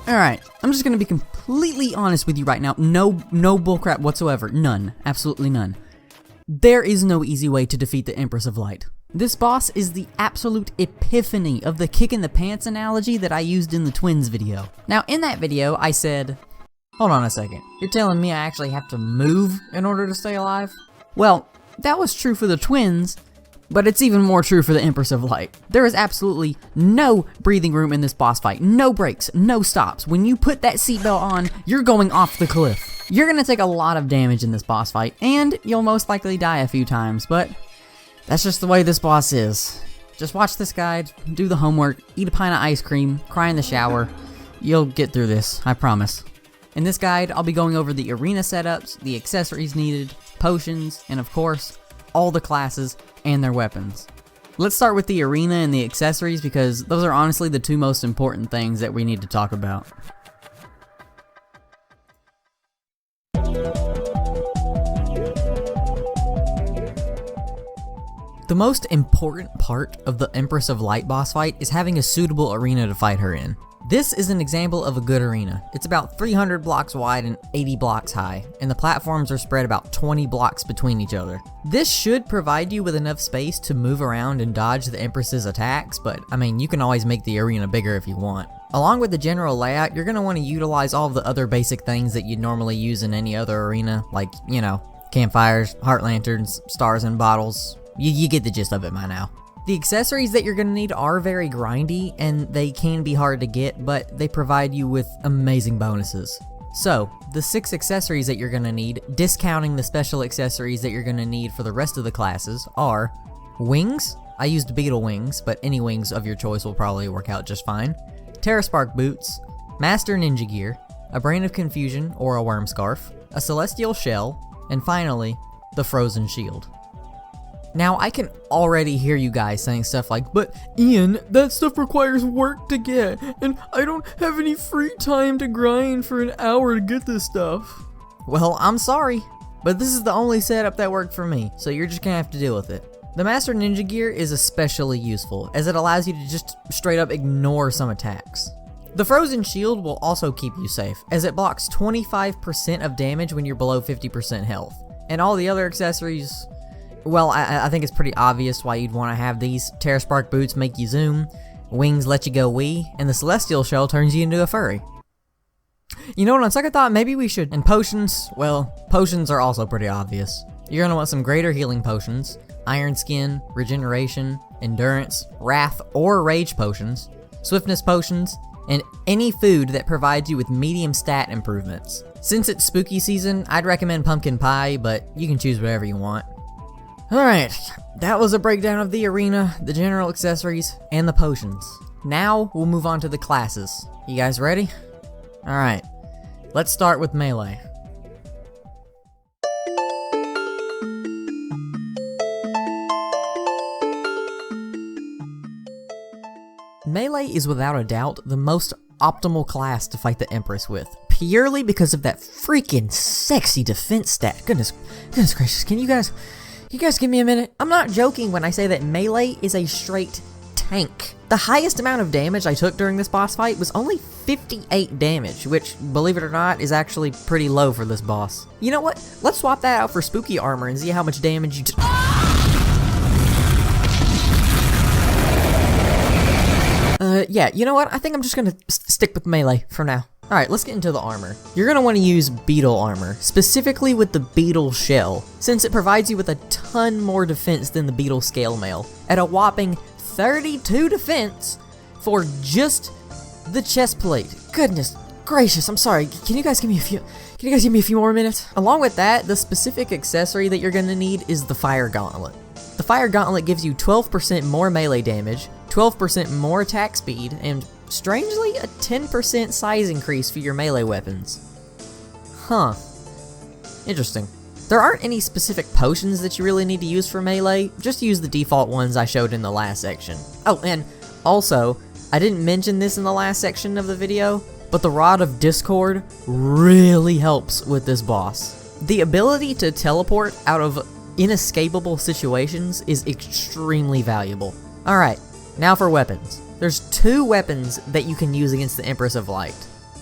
Alright, I'm just gonna be completely honest with you right now. No bullcrap whatsoever. None. Absolutely none. There is no easy way to defeat the Empress of Light. This boss is the absolute epiphany of the kick in the pants analogy that I used in the twins video. Now, in that video, I said, hold on a second, you're telling me I actually have to move in order to stay alive? Well, that was true for the twins, but it's even more true for the Empress of Light. There is absolutely no breathing room in this boss fight. No breaks, no stops. When you put that seatbelt on, you're going off the cliff. You're gonna take a lot of damage in this boss fight, and you'll most likely die a few times, but that's just the way this boss is. Just watch this guide, do the homework, eat a pint of ice cream, cry in the shower. You'll get through this, I promise. In this guide, I'll be going over the arena setups, the accessories needed, potions, and of course, all the classes and their weapons. Let's start with the arena and the accessories because those are honestly the two most important things that we need to talk about. The most important part of the Empress of Light boss fight is having a suitable arena to fight her in. This is an example of a good arena. It's about 300 blocks wide and 80 blocks high, and the platforms are spread about 20 blocks between each other. This should provide you with enough space to move around and dodge the Empress's attacks, but I mean, you can always make the arena bigger if you want. Along with the general layout, you're going to want to utilize all of the other basic things that you'd normally use in any other arena, like, you know, campfires, heart lanterns, stars and bottles. You get the gist of it by now. The accessories that you're going to need are very grindy, and they can be hard to get, but they provide you with amazing bonuses. So, the 6 accessories that you're going to need, discounting the special accessories that you're going to need for the rest of the classes, are wings. I used beetle wings, but any wings of your choice will probably work out just fine. Terraspark boots, Master Ninja gear, a Brain of Confusion or a Worm Scarf, a Celestial Shell, and finally, the Frozen Shield. Now, I can already hear you guys saying stuff like, but Ian, that stuff requires work to get, and I don't have any free time to grind for an hour to get this stuff. Well, I'm sorry, but this is the only setup that worked for me, so you're just gonna have to deal with it. The Master Ninja gear is especially useful, as it allows you to just straight up ignore some attacks. The Frozen Shield will also keep you safe, as it blocks 25% of damage when you're below 50% health. And all the other accessories, well, I think it's pretty obvious why you'd want to have these. Terraspark boots make you zoom, wings let you go wee, and the Celestial Shell turns you into a furry. You know what, on second thought, maybe we should. And potions, well, potions are also pretty obvious. You're going to want some greater healing potions, Iron Skin, Regeneration, Endurance, Wrath, or Rage potions, Swiftness potions, and any food that provides you with medium stat improvements. Since it's spooky season, I'd recommend pumpkin pie, but you can choose whatever you want. Alright, that was a breakdown of the arena, the general accessories, and the potions. Now, we'll move on to the classes. You guys ready? Alright, let's start with melee. Melee is without a doubt the most optimal class to fight the Empress with, purely because of that freaking sexy defense stat. Goodness gracious, can you guys give me a minute? I'm not joking when I say that melee is a straight tank. The highest amount of damage I took during this boss fight was only 58 damage, which, believe it or not, is actually pretty low for this boss. You know what? Let's swap that out for spooky armor and see how much damage you took. Yeah, you know what? I think I'm just gonna stick with melee for now. Alright, let's get into the armor. You're gonna want to use beetle armor, specifically with the beetle shell, since it provides you with a ton more defense than the beetle scale mail, at a whopping 32 defense for just the chest plate. Goodness gracious, I'm sorry. Can you guys give me a few more minutes? Along with that, the specific accessory that you're gonna need is the Fire Gauntlet. The Fire Gauntlet gives you 12% more melee damage, 12% more attack speed, and strangely, a 10% size increase for your melee weapons. Huh. Interesting. There aren't any specific potions that you really need to use for melee, just use the default ones I showed in the last section. Oh, and also, I didn't mention this in the last section of the video, but the Rod of Discord really helps with this boss. The ability to teleport out of inescapable situations is extremely valuable. Alright, now for weapons. There's 2 weapons that you can use against the Empress of Light.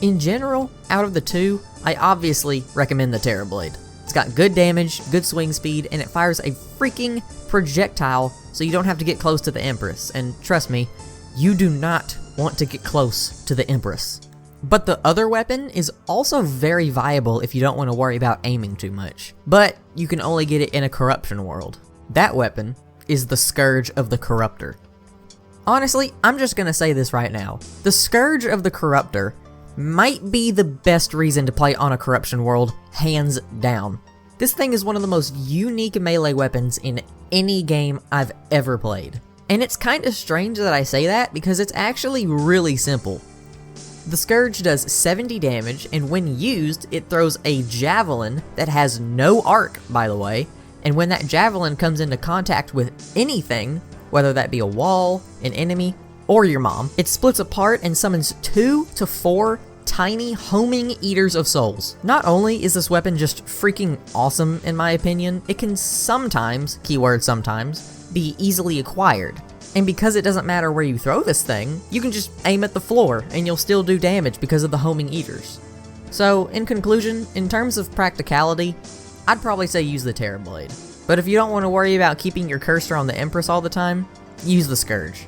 In general, out of the two, I obviously recommend the Terrorblade. It's got good damage, good swing speed, and it fires a freaking projectile so you don't have to get close to the Empress. And trust me, you do not want to get close to the Empress. But the other weapon is also very viable if you don't want to worry about aiming too much. But you can only get it in a corruption world. That weapon is the Scourge of the Corruptor. Honestly, I'm just gonna say this right now. The Scourge of the Corruptor might be the best reason to play on a corruption world, hands down. This thing is one of the most unique melee weapons in any game I've ever played. And it's kinda strange that I say that because it's actually really simple. The Scourge does 70 damage, and when used, it throws a javelin that has no arc, by the way, and when that javelin comes into contact with anything, whether that be a wall, an enemy, or your mom, it splits apart and summons 2 to 4 tiny homing eaters of souls. Not only is this weapon just freaking awesome in my opinion, it can sometimes, keyword sometimes, be easily acquired. And because it doesn't matter where you throw this thing, you can just aim at the floor and you'll still do damage because of the homing eaters. So in conclusion, in terms of practicality, I'd probably say use the Terrorblade. But if you don't want to worry about keeping your cursor on the Empress all the time, use the Scourge.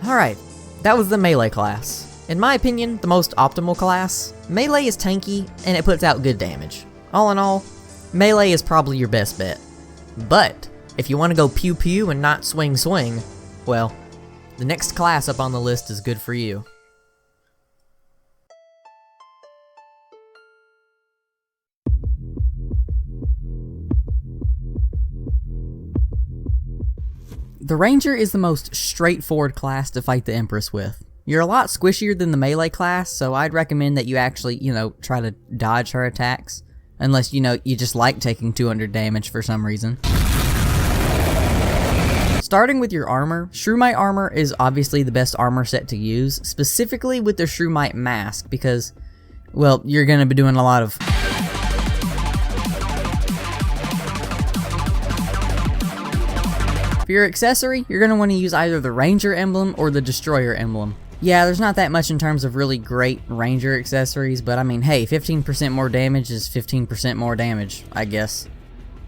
Alright, that was the melee class. In my opinion, the most optimal class. Melee is tanky, and it puts out good damage. All in all, melee is probably your best bet. But, if you want to go pew pew and not swing swing, well, the next class up on the list is good for you. The Ranger is the most straightforward class to fight the Empress with. You're a lot squishier than the melee class, so I'd recommend that you actually, try to dodge her attacks. Unless, you just like taking 200 damage for some reason. Starting with your armor, Shroomite armor is obviously the best armor set to use, specifically with the Shroomite mask, because, well, you're gonna be doing a lot of... For your accessory, you're going to want to use either the Ranger emblem or the Destroyer emblem. Yeah, there's not that much in terms of really great Ranger accessories, but I mean, hey, 15% more damage is 15% more damage, I guess.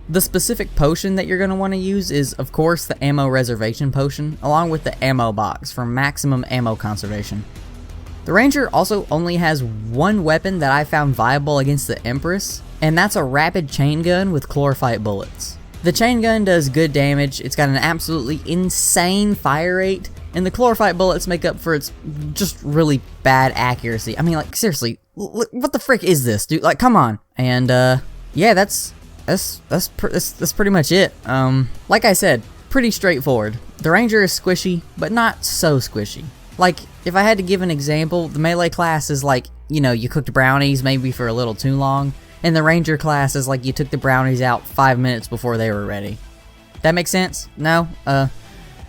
The specific potion that you're going to want to use is, of course, the Ammo Reservation Potion, along with the Ammo Box for maximum ammo conservation. The Ranger also only has one weapon that I found viable against the Empress, and that's a rapid chain gun with chlorophyte bullets. The chain gun does good damage, it's got an absolutely insane fire rate, and the chlorophyte bullets make up for its just really bad accuracy. I mean, like, seriously, what the frick is this, dude? Like, come on. And, yeah, that's pretty much it. Like I said, pretty straightforward. The Ranger is squishy, but not so squishy. Like, if I had to give an example, the melee class is like, you cooked brownies maybe for a little too long. And the Ranger class is like you took the brownies out 5 minutes before they were ready. That makes sense? No?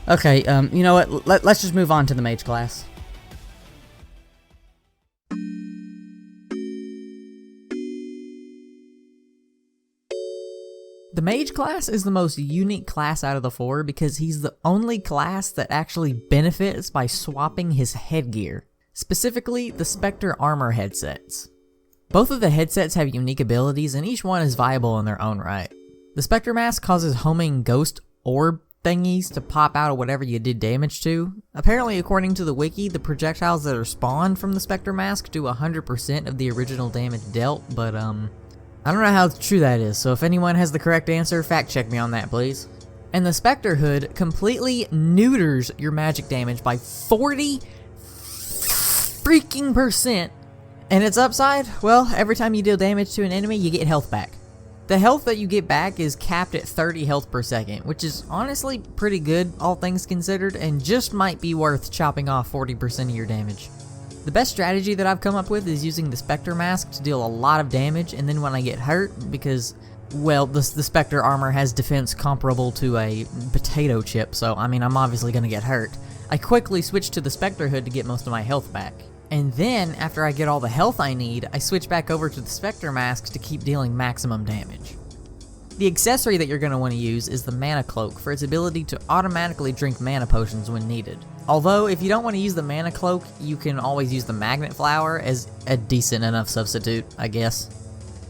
Okay, you know what? Let's just move on to the Mage class. The Mage class is the most unique class out of the four because he's the only class that actually benefits by swapping his headgear. Specifically, the Spectre armor headsets. Both of the headsets have unique abilities, and each one is viable in their own right. The Spectre Mask causes homing ghost orb thingies to pop out of whatever you did damage to. Apparently, according to the wiki, the projectiles that are spawned from the Spectre Mask do 100% of the original damage dealt, but I don't know how true that is, so if anyone has the correct answer, fact check me on that, please. And the Spectre Hood completely neuters your magic damage by 40 freaking %. And its upside? Well, every time you deal damage to an enemy, you get health back. The health that you get back is capped at 30 health per second, which is honestly pretty good, all things considered, and just might be worth chopping off 40% of your damage. The best strategy that I've come up with is using the Spectre Mask to deal a lot of damage, and then when I get hurt, because, well, the Spectre armor has defense comparable to a potato chip, so I mean, I'm obviously gonna get hurt. I quickly switch to the Spectre Hood to get most of my health back. And then, after I get all the health I need, I switch back over to the Spectre Mask to keep dealing maximum damage. The accessory that you're going to want to use is the Mana Cloak for its ability to automatically drink mana potions when needed. Although, if you don't want to use the mana cloak, you can always use the magnet flower as a decent enough substitute, I guess.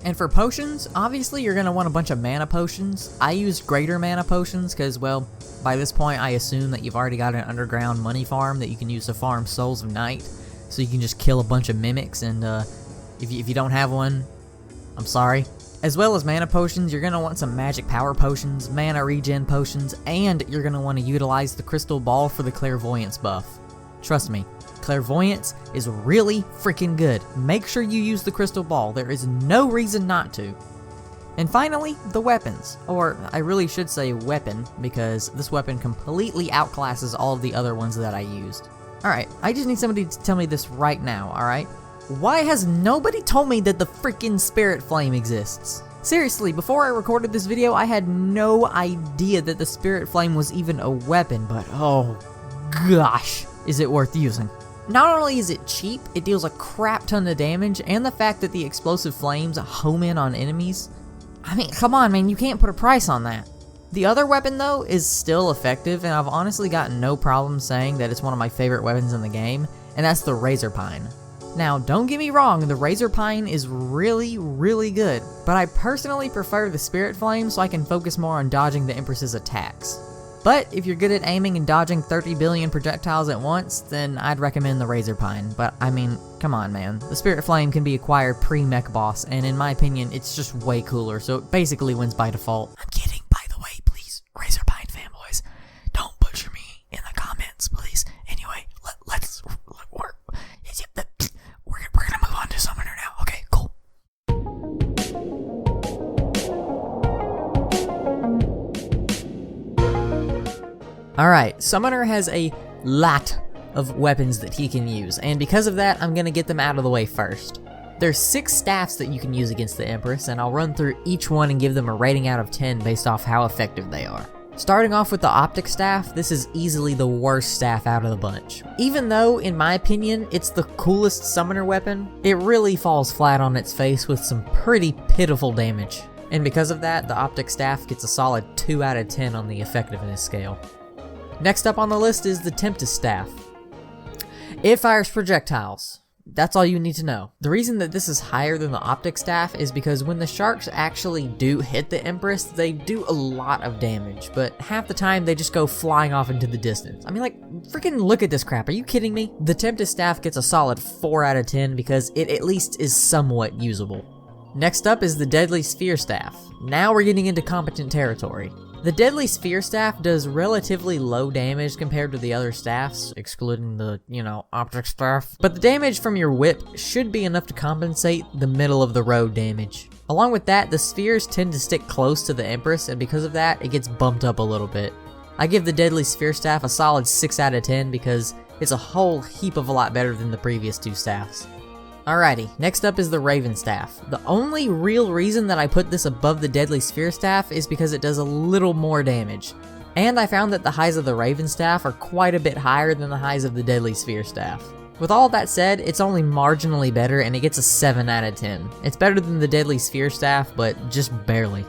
And for potions, obviously you're going to want a bunch of mana potions. I used greater mana potions because, well, by this point I assume that you've already got an underground money farm that you can use to farm Souls of Night. So you can just kill a bunch of mimics, and if you don't have one, I'm sorry. As well as mana potions, you're going to want some magic power potions, mana regen potions, and you're going to want to utilize the crystal ball for the clairvoyance buff. Trust me, clairvoyance is really freaking good. Make sure you use the crystal ball. There is no reason not to. And finally, the weapons. Or, I really should say weapon, because this weapon completely outclasses all of the other ones that I used. Alright, I just need somebody to tell me this right now, alright? Why has nobody told me that the freaking Spirit Flame exists? Seriously, before I recorded this video, I had no idea that the Spirit Flame was even a weapon, but oh gosh, is it worth using. Not only is it cheap, it deals a crap ton of damage, and the fact that the explosive flames home in on enemies. I mean, come on man, you can't put a price on that. The other weapon though is still effective, and I've honestly got no problem saying that it's one of my favorite weapons in the game, and that's the Razor Pine. Now, don't get me wrong, the Razor Pine is really, really good, but I personally prefer the Spirit Flame so I can focus more on dodging the Empress's attacks. But if you're good at aiming and dodging 30 billion projectiles at once, then I'd recommend the Razor Pine. But I mean, come on man, the Spirit Flame can be acquired pre-mech boss, and in my opinion, it's just way cooler, so it basically wins by default. I'm kidding, by the way, please, Razor Pine fanboys, don't butcher me in the comments, please. Anyway, we're gonna move on to Summoner now. Okay, cool. Alright, Summoner has a lot of weapons that he can use, and because of that, I'm gonna get them out of the way first. There's 6 staffs that you can use against the Empress, and I'll run through each one and give them a rating out of 10 based off how effective they are. Starting off with the Optic Staff, this is easily the worst staff out of the bunch. Even though, in my opinion, it's the coolest summoner weapon, it really falls flat on its face with some pretty pitiful damage. And because of that, the Optic Staff gets a solid 2 out of 10 on the effectiveness scale. Next up on the list is the Tempest Staff. It fires projectiles. That's all you need to know. The reason that this is higher than the Optic Staff is because when the sharks actually do hit the Empress, they do a lot of damage, but half the time they just go flying off into the distance. I mean, like, freaking look at this crap, are you kidding me? The Tempest Staff gets a solid 4 out of 10 because it at least is somewhat usable. Next up is the Deadly Sphere Staff. Now we're getting into competent territory. The Deadly Sphere Staff does relatively low damage compared to the other staffs, excluding the, Optic Staff. But the damage from your whip should be enough to compensate the middle of the road damage. Along with that, the spheres tend to stick close to the Empress, and because of that, it gets bumped up a little bit. I give the Deadly Sphere Staff a solid 6 out of 10 because it's a whole heap of a lot better than the previous 2 staffs. Alrighty, next up is the Raven Staff. The only real reason that I put this above the Deadly Sphere Staff is because it does a little more damage. And I found that the highs of the Raven Staff are quite a bit higher than the highs of the Deadly Sphere Staff. With all that said, it's only marginally better and it gets a 7 out of 10. It's better than the Deadly Sphere Staff, but just barely.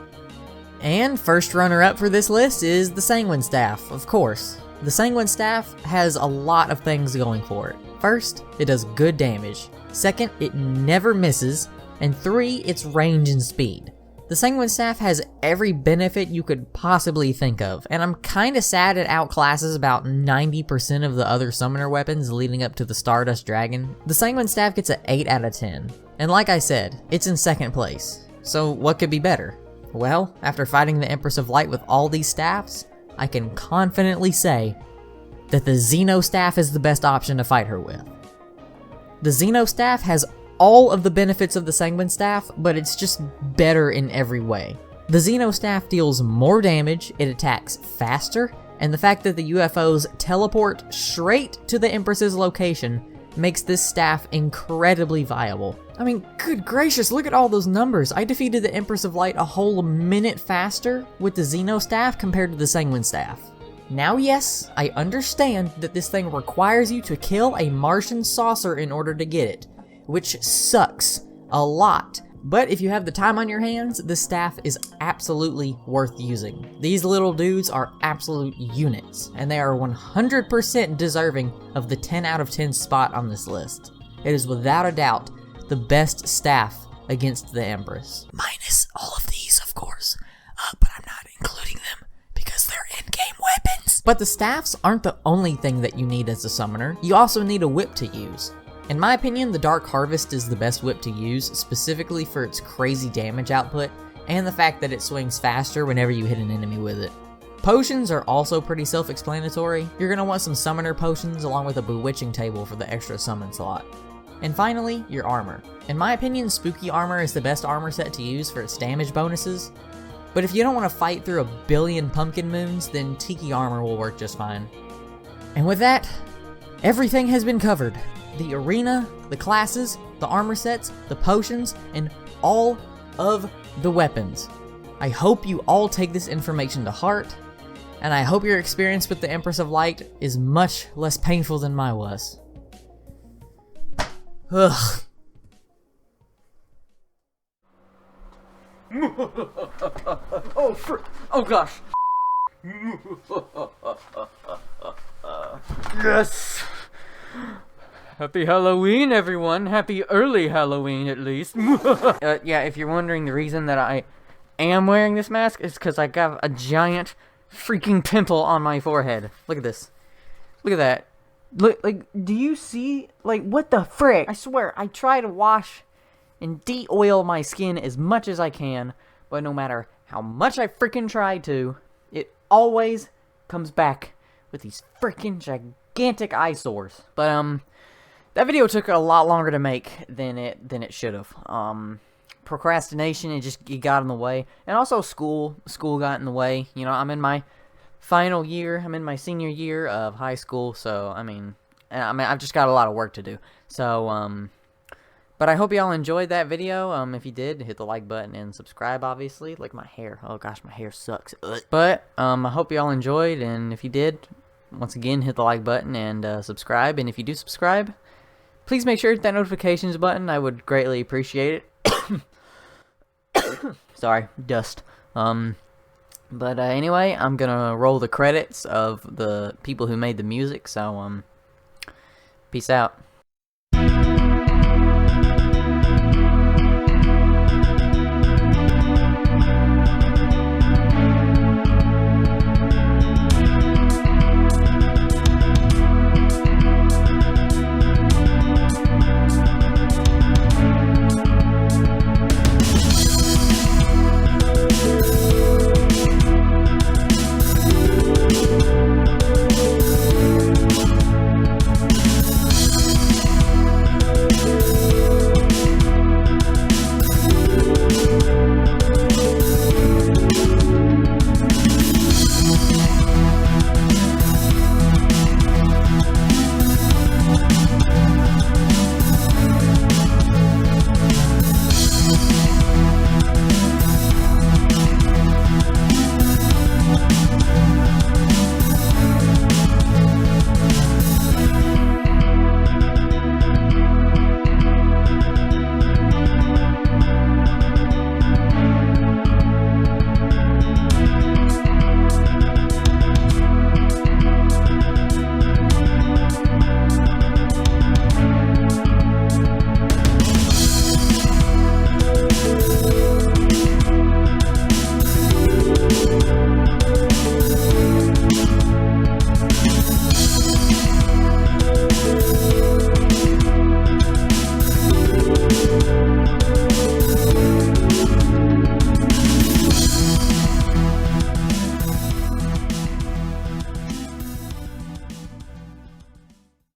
And first runner up for this list is the Sanguine Staff, of course. The Sanguine Staff has a lot of things going for it. First, it does good damage. Second, it never misses. And 3, it's range and speed. The Sanguine Staff has every benefit you could possibly think of, and I'm kinda sad it outclasses about 90% of the other summoner weapons leading up to the Stardust Dragon. The Sanguine Staff gets an 8 out of 10. And like I said, it's in second place. So what could be better? Well, after fighting the Empress of Light with all these staffs, I can confidently say that the Xeno Staff is the best option to fight her with. The Xeno Staff has all of the benefits of the Sanguine Staff, but it's just better in every way. The Xeno Staff deals more damage, it attacks faster, and the fact that the UFOs teleport straight to the Empress's location makes this staff incredibly viable. I mean, good gracious, look at all those numbers. I defeated the Empress of Light a whole minute faster with the Xeno Staff compared to the Sanguine Staff. Now yes, I understand that this thing requires you to kill a Martian saucer in order to get it, which sucks a lot, But if you have the time on your hands, this staff is absolutely worth using. These little dudes are absolute units, and they are 100% deserving of the 10 out of 10 spot on this list. It is without a doubt the best staff against the Empress. Minus all of these, of course, but I'm not including them because they're in-game weapons. But the staffs aren't the only thing that you need as a summoner. You also need a whip to use. In my opinion, the Dark Harvest is the best whip to use, specifically for its crazy damage output, and the fact that it swings faster whenever you hit an enemy with it. Potions are also pretty self-explanatory. You're going to want some summoner potions along with a bewitching table for the extra summon slot. And finally, your armor. In my opinion, Spooky Armor is the best armor set to use for its damage bonuses, but if you don't want to fight through a billion pumpkin moons, then Tiki Armor will work just fine. And with that, everything has been covered. The arena, the classes, the armor sets, the potions, and all of the weapons. I hope you all take this information to heart, and I hope your experience with the Empress of Light is much less painful than mine was. Ugh. Oh gosh. Yes. Happy Halloween, everyone. Happy early Halloween, at least. Yeah, if you're wondering, the reason that I am wearing this mask is because I got a giant freaking pimple on my forehead. Look at this. Look at that. Look, like, do you see? Like, what the frick? I swear, I try to wash and de-oil my skin as much as I can, but no matter how much I freaking try to, it always comes back with these freaking gigantic eyesores. But, that video took a lot longer to make than it should have. Procrastination, it got in the way, and also school got in the way. You know, I'm in my final year. I'm in my senior year of high school, so I mean, I've just got a lot of work to do. So, but I hope y'all enjoyed that video. If you did, hit the like button and subscribe. Obviously, like my hair. Oh gosh, my hair sucks. Ugh. But I hope y'all enjoyed, and if you did, once again, hit the like button and subscribe. And if you do subscribe, please make sure to hit that notifications button. I would greatly appreciate it. Sorry, dust. But anyway, I'm gonna roll the credits of the people who made the music. So peace out.